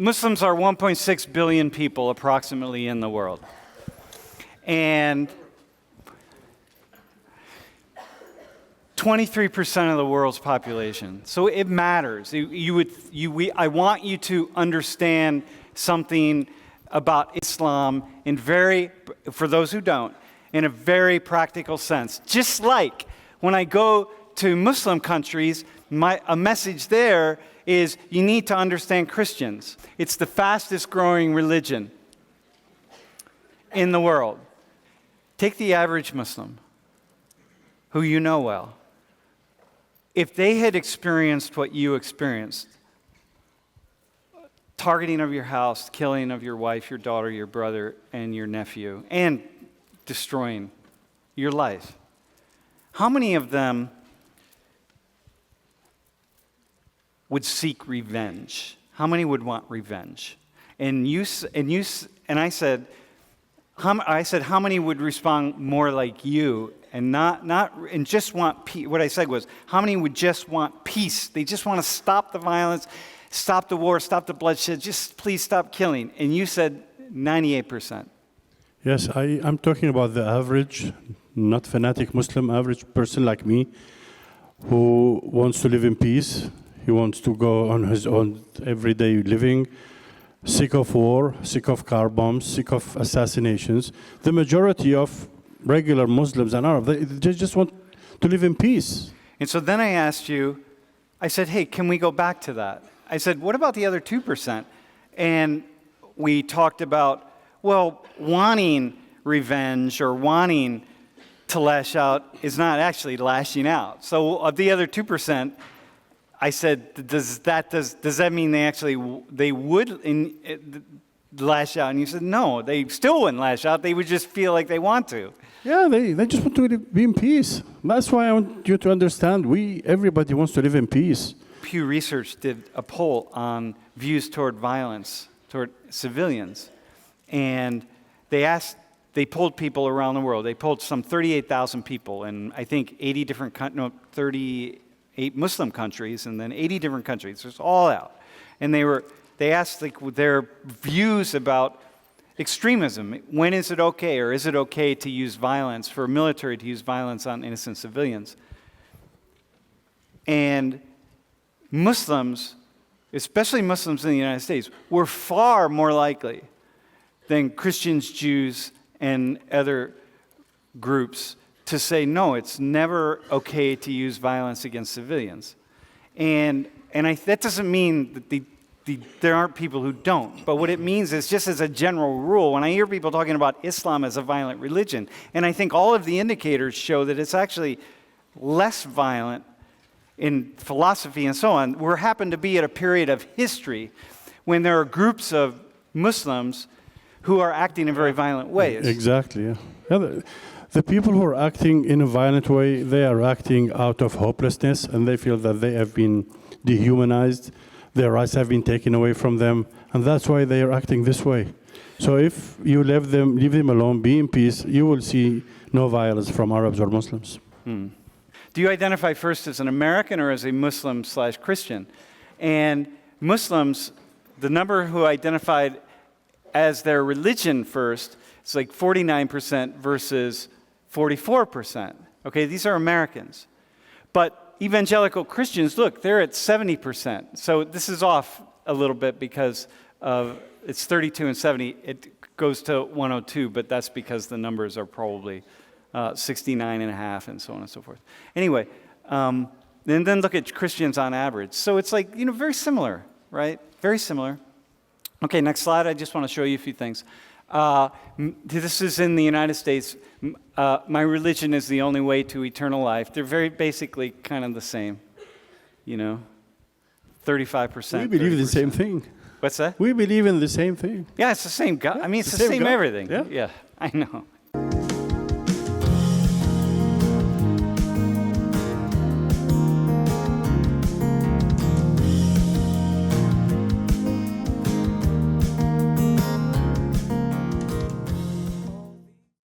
Muslims are 1.6 billion people approximately in the world. And 23% of the world's population. So it matters. I want you to understand something about Islam for those who don't, in a very practical sense. Just like when I go to Muslim countries, a message there is you need to understand Christians. It's the fastest growing religion in the world. Take the average Muslim, who you know well. If they had experienced what you experienced, targeting of your house, killing of your wife, your daughter, your brother, and your nephew, and destroying your life, how many of them would seek revenge? How many would want revenge? And I said, how many would respond more like you and and just want peace? What I said was, how many would just want peace? They just want to stop the violence, stop the war, stop the bloodshed, just please stop killing. And you said 98%. Yes, I'm talking about the average, not fanatic Muslim, average person like me who wants to live in peace. He wants to go on his own everyday living, sick of war, sick of car bombs, sick of assassinations. The majority of regular Muslims and Arabs, they just want to live in peace. And so then I asked you, I said, hey, can we go back to that? I said, what about the other 2%? And we talked about, well, wanting revenge or wanting to lash out is not actually lashing out. So of the other 2%, I said, does that mean they would lash out? And you said, no, they still wouldn't lash out. They would just feel like they want to. Yeah, they just want to be in peace. That's why I want you to understand, everybody wants to live in peace. Pew Research did a poll on views toward violence, toward civilians. And they polled people around the world. They polled some 38,000 people in, I think, 38 Muslim countries, and then 80 different countries. It's all out. And they asked their views about extremism. When is it okay, or is it okay to use violence, for military to use violence on innocent civilians? And Muslims, especially Muslims in the United States, were far more likely than Christians, Jews, and other groups to say, no, it's never okay to use violence against civilians. And that doesn't mean that there aren't people who don't. But what it means is, just as a general rule, when I hear people talking about Islam as a violent religion, and I think all of the indicators show that it's actually less violent in philosophy and so on, we happen to be at a period of history when there are groups of Muslims who are acting in very violent ways. Exactly, yeah. The people who are acting in a violent way, they are acting out of hopelessness, and they feel that they have been dehumanized, their rights have been taken away from them, and that's why they are acting this way. So if you leave them alone, be in peace, you will see no violence from Arabs or Muslims. Do you identify first as an American or as a Muslim/Christian? And Muslims, the number who identified as their religion first, it's like 49% versus 44%. Okay, these are Americans. But evangelical Christians, look, they're at 70%. So this is off a little bit because it's 32 and 70. It goes to 102, but that's because the numbers are probably 69 and a half and so on and so forth. Anyway, and then look at Christians on average. So it's like, very similar, right? Very similar. Okay, next slide. I just want to show you a few things. This is in the United States. My religion is the only way to eternal life. They're very basically kind of the same, 35%. We believe the same thing. What's that? We believe in the same thing. Yeah, it's the same God. I mean, it's the same everything. Yeah, I know.